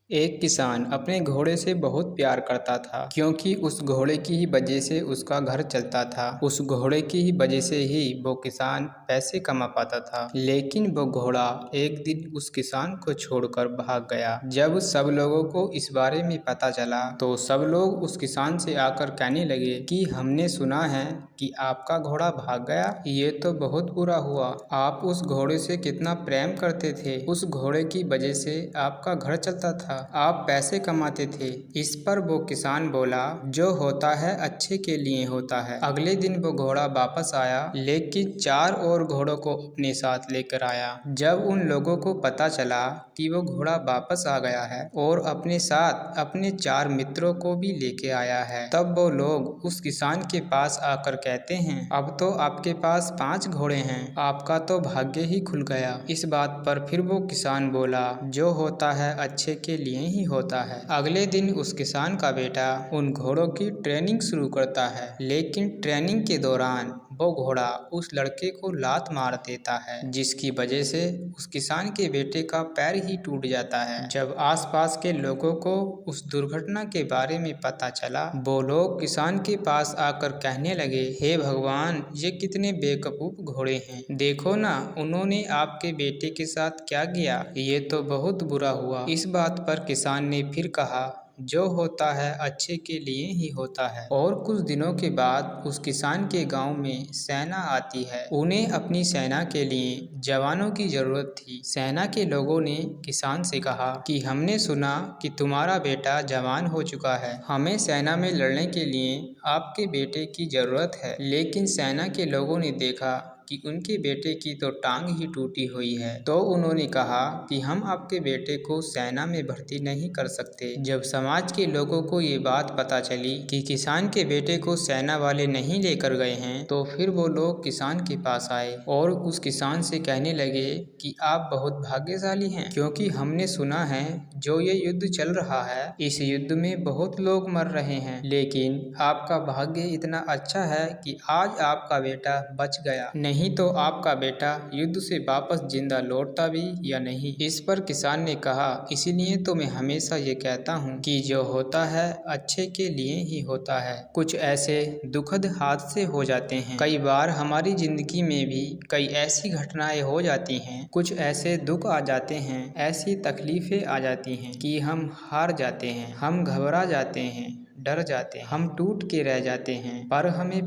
एक किसान अपने घोड़े से बहुत प्यार करता था क्योंकि उस घोड़े की ही वजह से उसका घर चलता था। उस घोड़े की ही वजह से ही वो किसान पैसे कमा पाता था। लेकिन वो घोड़ा एक दिन उस किसान को छोड़कर भाग गया। जब सब लोगों को इस बारे में पता चला तो सब लोग उस किसान से आकर कहने लगे कि हमने सुना है कि आपका घोड़ा भाग गया। ये तो बहुत बुरा हुआ। आप उस घोड़े से कितना प्रेम करते थे। उस घोड़े की वजह से आपका घर चलता था, आप पैसे कमाते थे। इस पर वो किसान बोला, जो होता है अच्छे के लिए होता है। अगले दिन वो घोड़ा वापस आया, लेकिन 4 और घोड़ों को अपने साथ लेकर आया। जब उन लोगों को पता चला कि वो घोड़ा वापस आ गया है और अपने साथ अपने 4 मित्रों को भी लेके आया है, तब वो लोग उस किसान के पास आकर कहते हैं, अब तो आपके पास 5 घोड़े हैं, आपका तो भाग्य ही खुल गया। इस बात पर फिर वो किसान बोला, जो होता है अच्छे के लिए ही होता है। अगले दिन उस किसान का बेटा उन घोड़ों की ट्रेनिंग शुरू करता है, लेकिन ट्रेनिंग के दौरान वो घोड़ा उस लड़के को लात मार देता है, जिसकी वजह से उस किसान के बेटे का पैर ही टूट जाता है। जब आसपास के लोगों को उस दुर्घटना के बारे में पता चला, वो लोग किसान के पास आकर कहने लगे, हे भगवान, ये कितने बेवकूफ घोड़े हैं। देखो ना, उन्होंने आपके बेटे के साथ क्या किया। ये तो बहुत बुरा हुआ। इस बात पर किसान ने फिर कहा, जो होता है अच्छे के लिए ही होता है। और कुछ दिनों के बाद उस किसान के गांव में सेना आती है। उन्हें अपनी सेना के लिए जवानों की जरूरत थी। सेना के लोगों ने किसान से कहा कि हमने सुना कि तुम्हारा बेटा जवान हो चुका है, हमें सेना में लड़ने के लिए आपके बेटे की जरूरत है। लेकिन सेना के लोगों ने देखा कि उनके बेटे की तो टांग ही टूटी हुई है, तो उन्होंने कहा कि हम आपके बेटे को सेना में भर्ती नहीं कर सकते। जब समाज के लोगों को ये बात पता चली कि किसान के बेटे को सेना वाले नहीं लेकर गए हैं, तो फिर वो लोग किसान के पास आए और उस किसान से कहने लगे कि आप बहुत भाग्यशाली हैं, क्योंकि हमने सुना है जो ये युद्ध चल रहा है, इस युद्ध में बहुत लोग मर रहे हैं, लेकिन आपका भाग्य इतना अच्छा है कि आज आपका बेटा बच गया, नहीं तो आपका बेटा युद्ध से वापस जिंदा लौटता भी या नहीं। इस पर किसान ने कहा, इसीलिए तो मैं हमेशा ये कहता हूँ कि जो होता है अच्छे के लिए ही होता है। कुछ ऐसे दुखद हादसे हो जाते हैं, कई बार हमारी जिंदगी में भी कई ऐसी घटनाएं हो जाती हैं, कुछ ऐसे दुख आ जाते हैं, ऐसी तकलीफें आ जाती हैं कि हम हार जाते हैं, हम घबरा जाते हैं, डर जाते हैं, हम टूट के रह जाते हैं। पर हमें